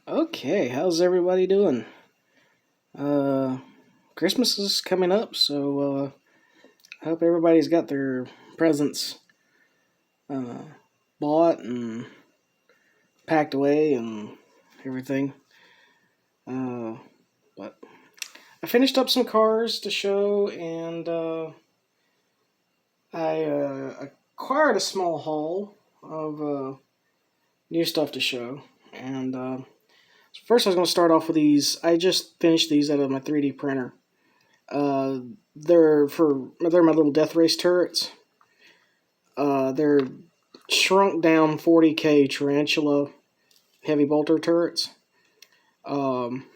Okay, how's everybody doing? Christmas is coming up, so I hope everybody's got their presents uh, bought and packed away and everything. Uh, but I finished up some cars to show, and I acquired a small haul of new stuff to show. And first, I was going to start off with these. I just finished these out of my 3D printer. Uh, they're my little death race turrets. They're shrunk down 40K tarantula heavy bolter turrets. Um,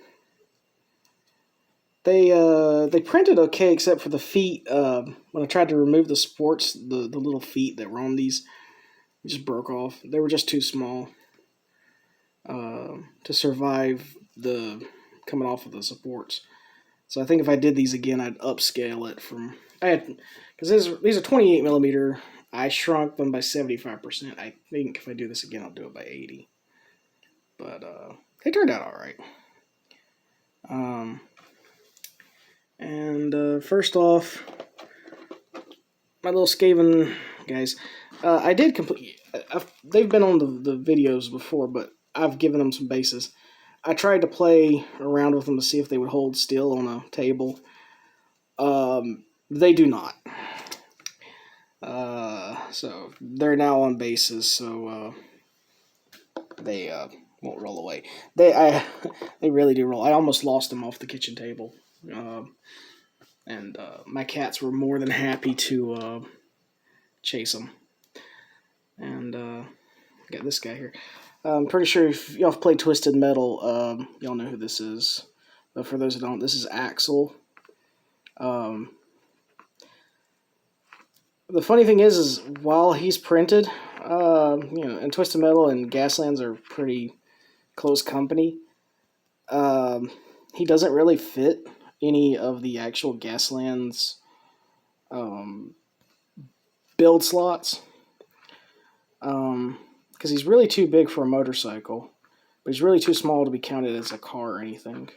they printed okay except for the feet. When I tried to remove the supports, the little feet that were on these just broke off. They were just too small to survive the coming off of the supports. So I think if I did these again, I'd upscale it from because these are 28 millimeter. I shrunk them by 75%. I think if I do this again, I'll do it by 80. But they turned out all right. First off, my little Skaven guys. I did complete. They've been on the videos before, but I've given them some bases. I tried to play around with them to see if they would hold still on a table. They do not. So they're now on bases, so they won't roll away. They really do roll. I almost lost them off the kitchen table, and my cats were more than happy to chase them. And I got this guy here. I'm pretty sure if y'all have played Twisted Metal, y'all know who this is. But for those who don't, this is Axel. The funny thing is while he's printed, and Twisted Metal and Gaslands are pretty close company. He doesn't really fit any of the actual Gaslands build slots. Because he's really too big for a motorcycle, but he's really too small to be counted as a car or anything.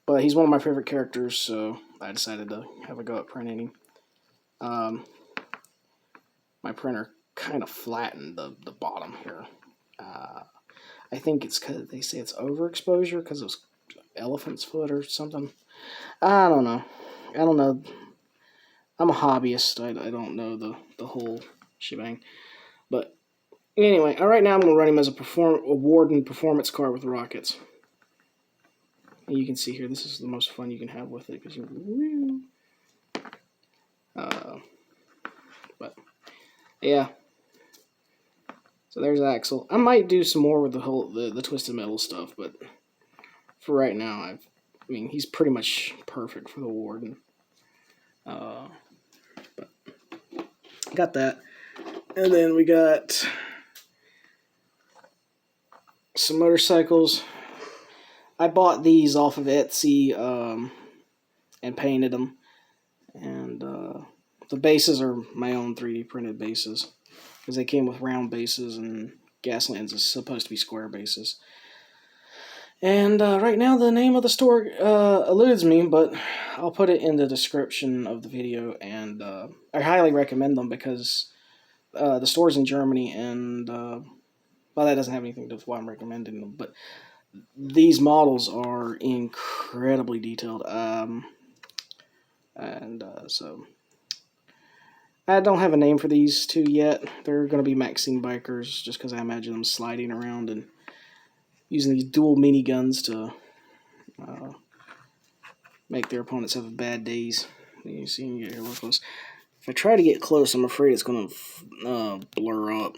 But he's one of my favorite characters, so I decided to have a go at printing him. My printer kind of flattened the bottom here. I think it's because they say it's overexposure because it was elephant's foot or something. I don't know. I'm a hobbyist. I don't know the whole shebang. But anyway, right now I'm going to run him as a Warden performance car with rockets. And you can see here, this is the most fun you can have with it because you. But yeah. So there's Axel. I might do some more with the Twisted Metal stuff, but for right now, he's pretty much perfect for the Warden. But got that. And then we got some motorcycles. I bought these off of Etsy and painted them. And the bases are my own 3D printed bases because they came with round bases and Gaslands is supposed to be square bases. And right now the name of the store eludes me, but I'll put it in the description of the video. And I highly recommend them because the store's in Germany, and well, that doesn't have anything to do with why I'm recommending them, but these models are incredibly detailed. So I don't have a name for these two yet. They're going to be Maxxine bikers, just because I imagine them sliding around and using these dual miniguns to make their opponents have bad days. You see, you get here real close. If I try to get close, I'm afraid it's going to blur up.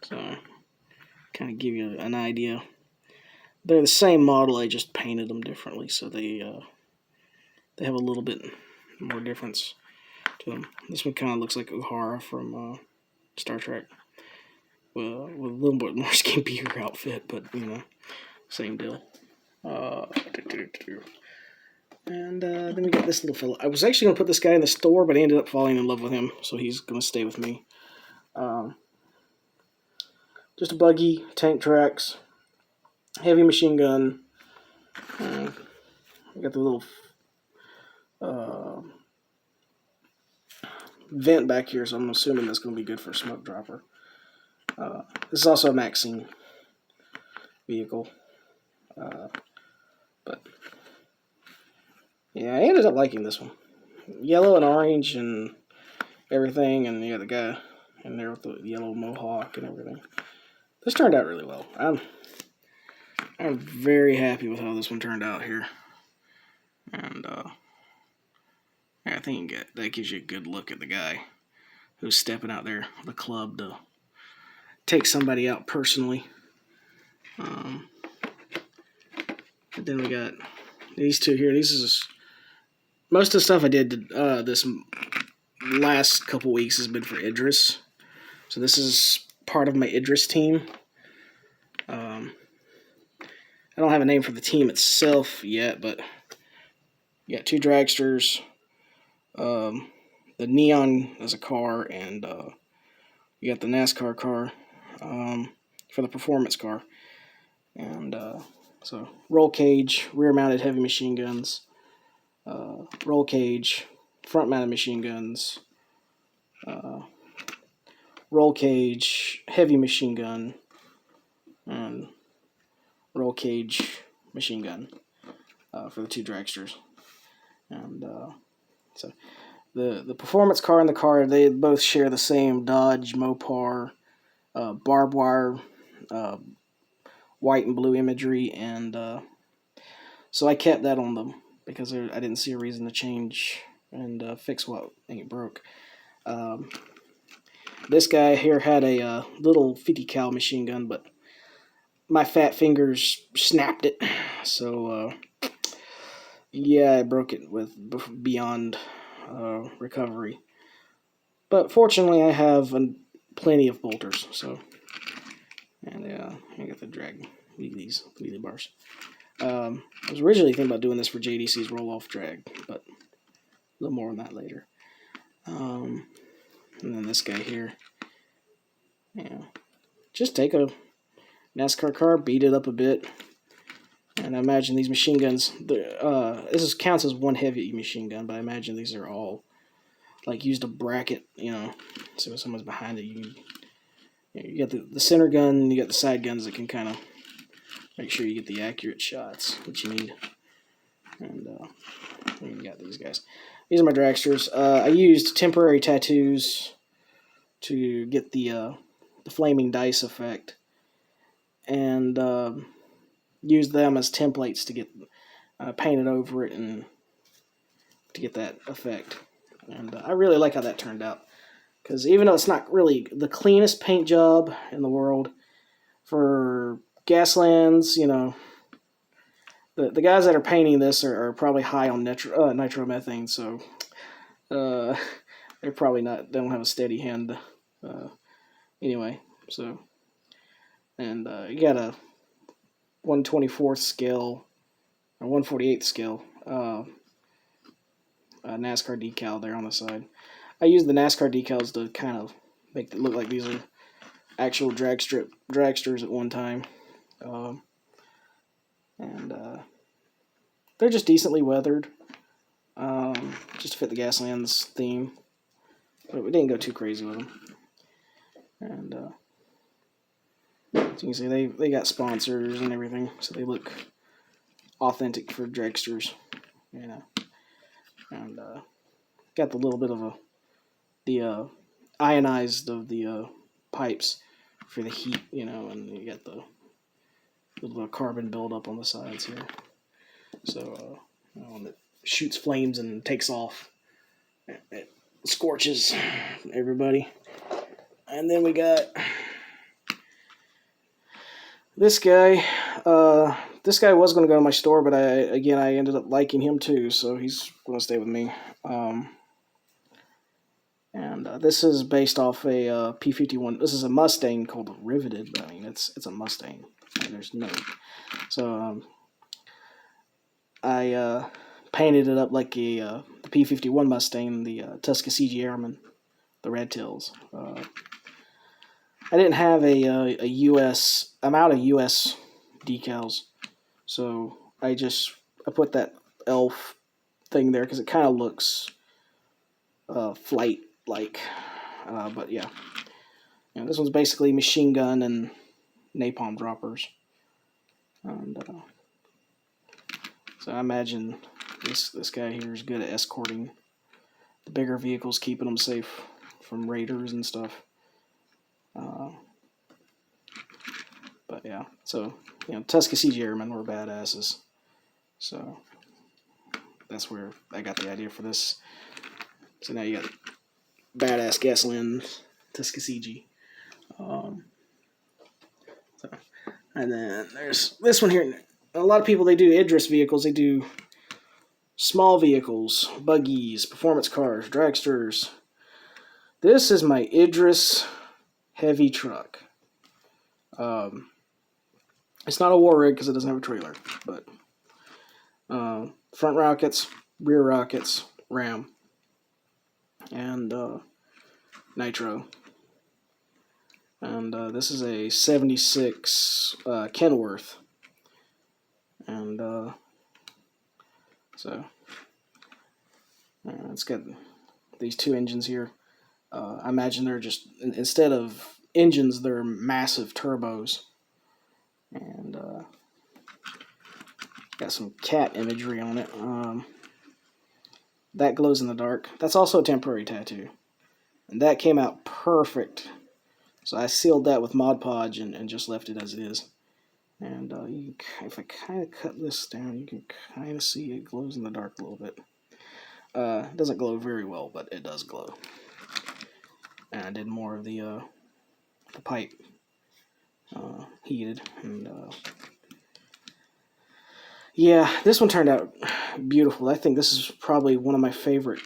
So, kind of give you an idea. They're the same model, I just painted them differently, so they have a little bit more difference to them. This one kind of looks like Uhura from Star Trek, with a little bit more skimpier outfit, but same deal. And then we got this little fella. I was actually going to put this guy in the store, but I ended up falling in love with him, so he's going to stay with me. Just a buggy, tank tracks. heavy machine gun. We got the little vent back here, so I'm assuming that's going to be good for a smoke dropper. This is also a Maxxine vehicle. But yeah, I ended up liking this one. Yellow and orange and everything, and you got the guy in there with the yellow mohawk and everything. This turned out really well. I'm very happy with how this one turned out here. And I think that gives you a good look at the guy who's stepping out there, the club, to take somebody out personally. And then we got these two here. These is most of the stuff I did this last couple weeks has been for Idris. So this is part of my Idris team. I don't have a name for the team itself yet, but you got two dragsters, the Neon as a car, and you got the NASCAR car for the performance car. And so roll cage, rear-mounted heavy machine guns, roll cage, front-mounted machine guns, roll cage, heavy machine gun, and roll cage machine gun for the two dragsters. And so the performance car and the car, they both share the same Dodge Mopar barbed wire white and blue imagery, and so I kept that on them because I didn't see a reason to change and fix what ain't broke. This guy here had a little 50 cal machine gun, but my fat fingers snapped it, so yeah, I broke it with beyond recovery. But fortunately, I have plenty of bolters, so. And I got the drag these wheelie bars. I was originally thinking about doing this for JDC's roll-off drag, but a little more on that later. And then this guy here. Yeah, just take a NASCAR car, beat it up a bit, and I imagine these machine guns. This counts as one heavy machine gun, but I imagine these are all like used a bracket, so if someone's behind it, you got the center gun, you got the side guns that can kind of make sure you get the accurate shots that you need. And you got these guys. These are my dragsters. I used temporary tattoos to get the flaming dice effect, and used them as templates to get painted over it and to get that effect. And I really like how that turned out. Because even though it's not really the cleanest paint job in the world, for Gaslands, the guys that are painting this are probably high on nitromethane, so they're probably not. They don't have a steady hand. Anyway, so and you got a 1/24 scale or 1/48 scale NASCAR decal there on the side. I use the NASCAR decals to kind of make it look like these are actual dragsters at one time. And they're just decently weathered, just to fit the Gaslands theme. But we didn't go too crazy with them. And so you can see they got sponsors and everything, so they look authentic for dragsters. And got the little bit of the ionized of the pipes for the heat, and you got the little bit of carbon buildup on the sides here. So when it shoots flames and takes off, it scorches everybody. And then we got this guy. This guy was going to go to my store, but I ended up liking him too, so he's going to stay with me. And this is based off a P-51. This is a Mustang called Riveted, but I mean it's a Mustang. There's no. So I painted it up like the P-51 Mustang, the Tuskegee Airman, the Red Tails. I didn't have a U.S. I'm out of U.S. decals. So I put that elf thing there because it kind of looks flight like. But yeah, this one's basically machine gun and napalm droppers. And so I imagine this guy here is good at escorting the bigger vehicles, keeping them safe from raiders and stuff. But yeah, so Tuskegee Airmen were badasses. So that's where I got the idea for this. So now you got badass Gaslands Tuskegee. And then there's this one here. A lot of people, they do Idris vehicles. They do small vehicles, buggies, performance cars, dragsters. This is my Idris heavy truck. It's not a war rig because it doesn't have a trailer, but front rockets, rear rockets, ram, and nitro. And this is a 76 Kenworth. And so it's got these two engines here. I imagine they're just, instead of engines, they're massive turbos. And got some cat imagery on it. That glows in the dark. That's also a temporary tattoo. And that came out perfect. So I sealed that with Mod Podge and just left it as it is. And if I kind of cut this down, you can kind of see it glows in the dark a little bit. It doesn't glow very well, but it does glow. And I did more of the pipe heated. And yeah, this one turned out beautiful. I think this is probably one of my favorite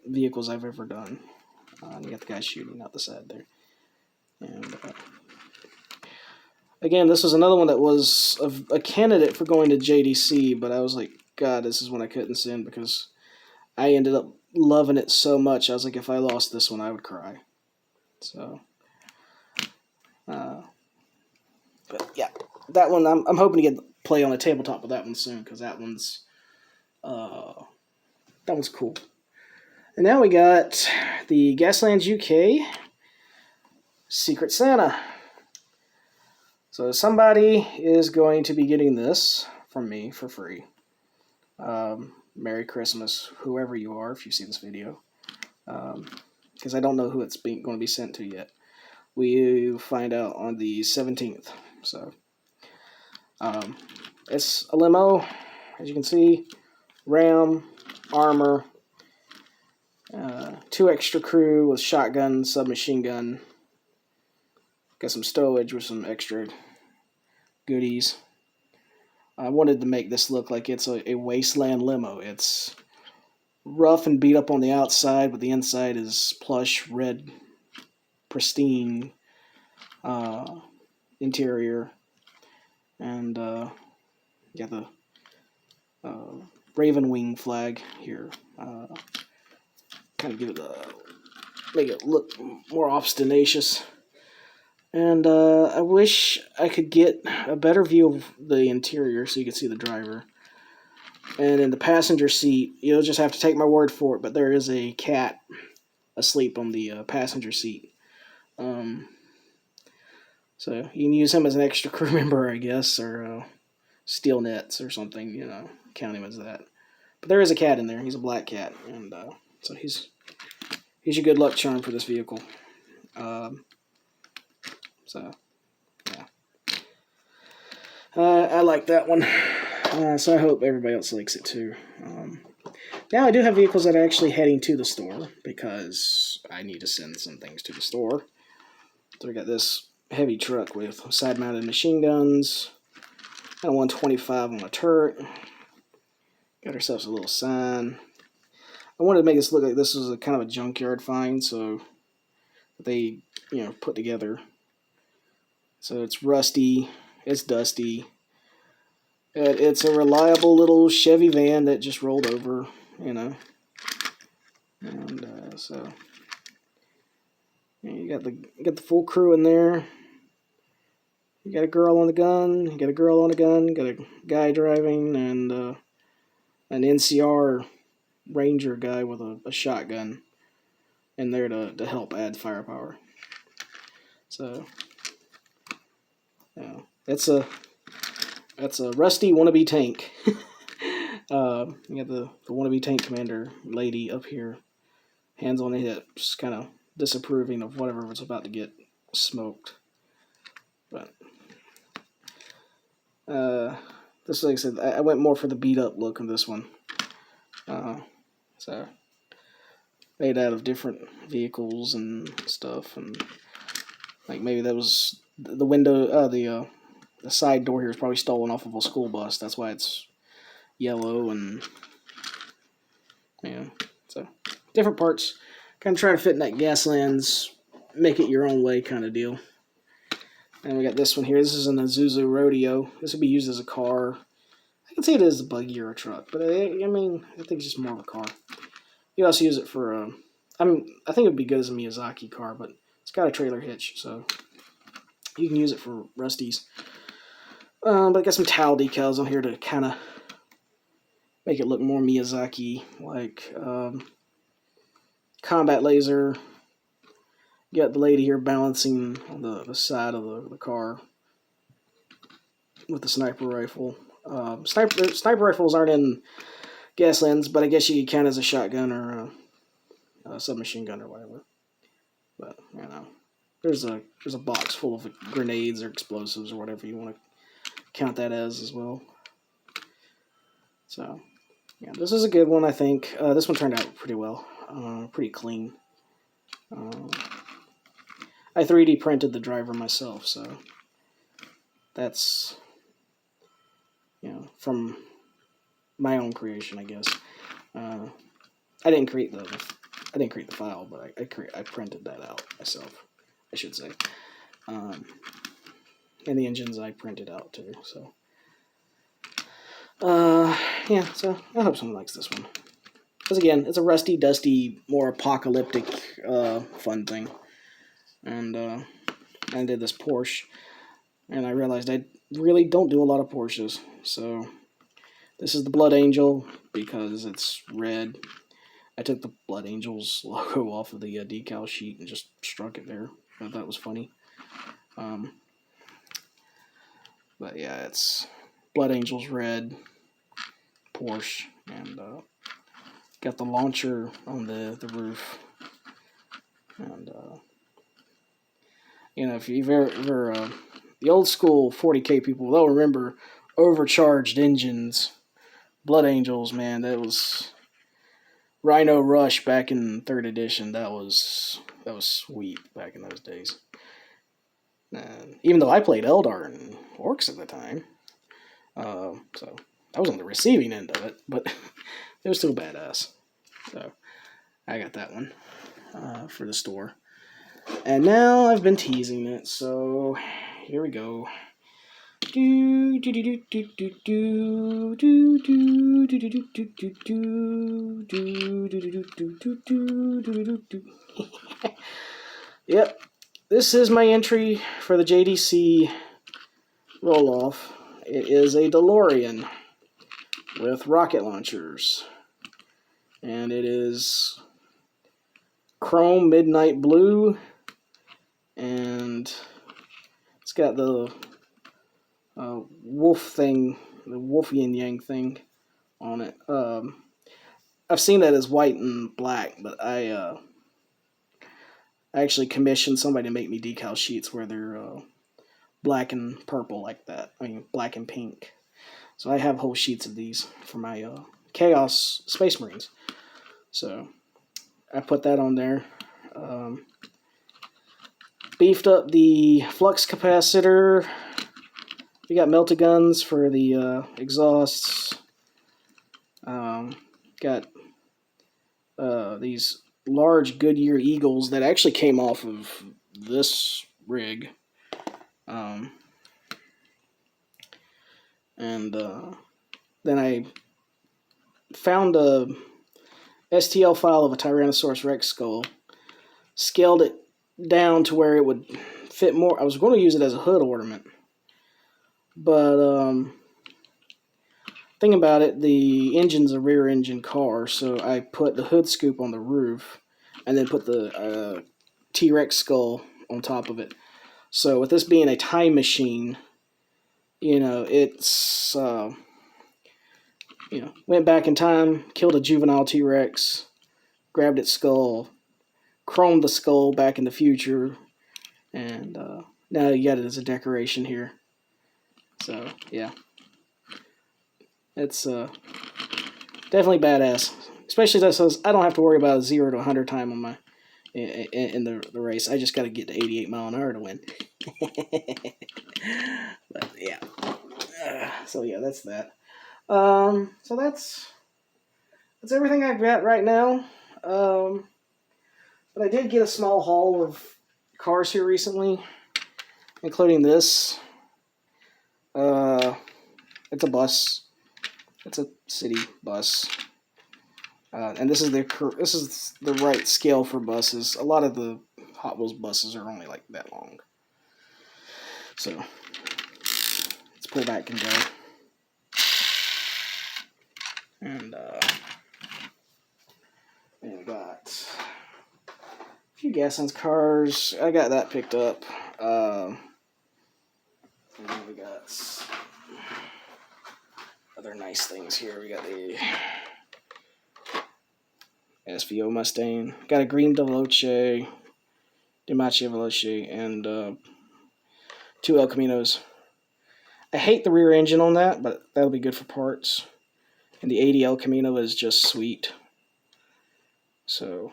vehicles I've ever done. You got the guy shooting out the side there. And again, this was another one that was a candidate for going to JDC, but I was like, God, this is one I couldn't send because I ended up loving it so much. I was like, if I lost this one, I would cry. So, but yeah, that one I'm hoping to get play on a tabletop with that one soon because that one's cool. And now we got the Gaslands UK Secret Santa. So somebody is going to be getting this from me for free. Merry Christmas, whoever you are, if you see this video. Because I don't know who it's going to be sent to yet. We find out on the 17th. So it's a limo, as you can see. Ram, armor, 2 extra crew with shotgun, submachine gun. Got some stowage with some extra goodies. I wanted to make this look like it's a wasteland limo. It's rough and beat up on the outside, but the inside is plush, red, pristine interior. And got the Raven Wing flag here. Kind of give it make it look more ostentatious. And I wish I could get a better view of the interior so you could see the driver. And in the passenger seat, you'll just have to take my word for it, but there is a cat asleep on the passenger seat. So you can use him as an extra crew member, I guess, or steel nets or something, count him as that. But there is a cat in there. He's a black cat, and so he's your good luck charm for this vehicle. So, yeah. I like that one. So I hope everybody else likes it too. Now I do have vehicles that are actually heading to the store because I need to send some things to the store. So we got this heavy truck with side-mounted machine guns. Got a 125 on a turret. Got ourselves a little sign. I wanted to make this look like this was a kind of a junkyard find, so they, put together. So it's rusty, it's dusty. It's a reliable little Chevy van that just rolled over, And so you got the full crew in there. You got a girl on the gun, you got a girl on a gun, got a guy driving, and an NCR Ranger guy with a shotgun in there to help add firepower. So, yeah, that's a rusty wannabe tank. You got the wannabe tank commander lady up here, hands on the hip, just kind of disapproving of whatever was about to get smoked. But this, like I said, I went more for the beat up look on this one. So made out of different vehicles and stuff, and like maybe that was the window, the side door here is probably stolen off of a school bus. That's why it's yellow, and yeah, so different parts. Kind of try to fit in that Gaslands, make it your own way kind of deal. And we got this one here. This is an Isuzu Rodeo. This would be used as a car. I can say it is a buggy or a truck, but I mean, I think it's just more of a car. You also use it for, I think it would be good as a Miyazaki car, but it's got a trailer hitch, so you can use it for rusties. But I got some towel decals on here to kind of make it look more Miyazaki, like combat laser. You got the lady here balancing on the side of the car with the sniper rifle. Sniper rifles aren't in Gaslands, but I guess you could count as a shotgun or a submachine gun or whatever. But you know, there's a box full of grenades or explosives or whatever you want to count that as well. So yeah, this is a good one, I think. This one turned out pretty well, pretty clean. I 3D printed the driver myself, so that's, you know, from my own creation, I guess. I didn't create the file, but I printed that out myself, I should say. And the engines I printed out too. So, yeah. So I hope someone likes this one, because again, it's a rusty, dusty, more apocalyptic, fun thing. And I did this Porsche, and I realized I really don't do a lot of Porsches. So this is the Blood Angel because it's red. I took the Blood Angel's logo off of the decal sheet and just struck it there. I thought that was funny. But yeah, it's Blood Angel's red Porsche, and got the launcher on the roof. And you know, if you've ever the old school 40K people, they'll remember overcharged engines. Blood Angels, man, that was Rhino Rush back in 3rd edition. That was sweet back in those days. Even though I played Eldar and Orcs at the time, so I was on the receiving end of it, but it was still badass. So I got that one for the store. And now I've been teasing it, so here we go. Yep, this is my entry for the JDC roll-off. It is a DeLorean with rocket launchers, and it is chrome midnight blue, and it's got the wolf thing, the wolf yin yang thing on it. I've seen that as white and black, but I actually commissioned somebody to make me decal sheets where they're black and purple like that. I mean, black and pink. So I have whole sheets of these for my Chaos Space Marines. So I put that on there. Beefed up the flux capacitor. We got melta guns for the exhausts. Got these large Goodyear Eagles that actually came off of this rig. And then I found a STL file of a Tyrannosaurus Rex skull, scaled it down to where it would fit more. I was going to use it as a hood ornament, But thing about it, the engine's a rear engine car, so I put the hood scoop on the roof and then put the T-Rex skull on top of it. So with this being a time machine, it's went back in time, killed a juvenile T-Rex, grabbed its skull, chromed the skull back in the future, and now you got it as a decoration here. So yeah, it's definitely badass. Especially since I don't have to worry about a 0 to 100 time on my in the race. I just got to get to 88 mile an hour to win. But yeah, so yeah, that's that. So that's everything I've got right now. But I did get a small haul of cars here recently, including this. It's a bus. It's a city bus. And this is the right scale for buses. A lot of the Hot Wheels buses are only like that long. So let's pull back and go. And we got a few Gaslands cars. I got that picked up. And then we got other nice things here. We got the SVO Mustang. Got a green DeLorean, Veloce, and 2 El Caminos. I hate the rear engine on that, but that'll be good for parts. And the 80 El Camino is just sweet. So,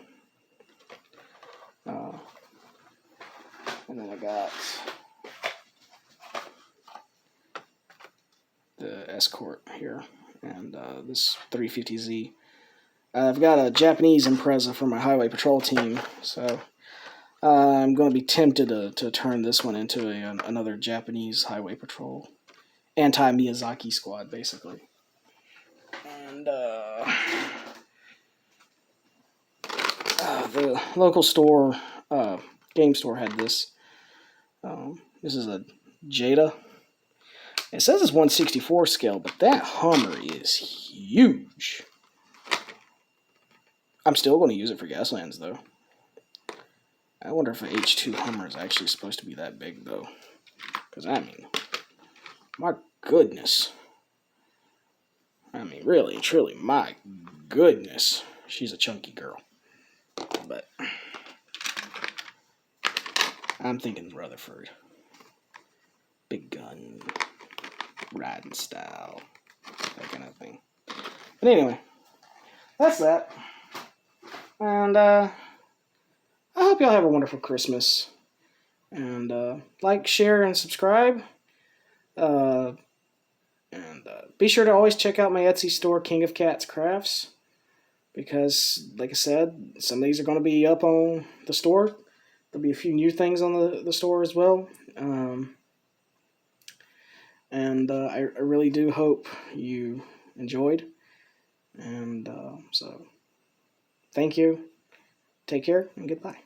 and then I got the Escort here, and this 350Z. I've got a Japanese Impreza for my highway patrol team, so I'm going to be tempted to turn this one into another Japanese highway patrol anti-Miyazaki squad, basically. And the local store, game store, had this. This is a Jada. It says it's 1/64 scale, but that Hummer is huge. I'm still going to use it for Gaslands, though. I wonder if an H2 Hummer is actually supposed to be that big, though. Because, I mean, my goodness. I mean, really, truly, my goodness. She's a chunky girl. But I'm thinking Rutherford. Big gun. Riding style. That kind of thing. But anyway, that's that. And I hope y'all have a wonderful Christmas. And like, share, and subscribe. And be sure to always check out my Etsy store, King of Cats Crafts. Because, like I said, some of these are going to be up on the store. There'll be a few new things on the store as well. And I really do hope you enjoyed. And so, thank you. Take care and goodbye.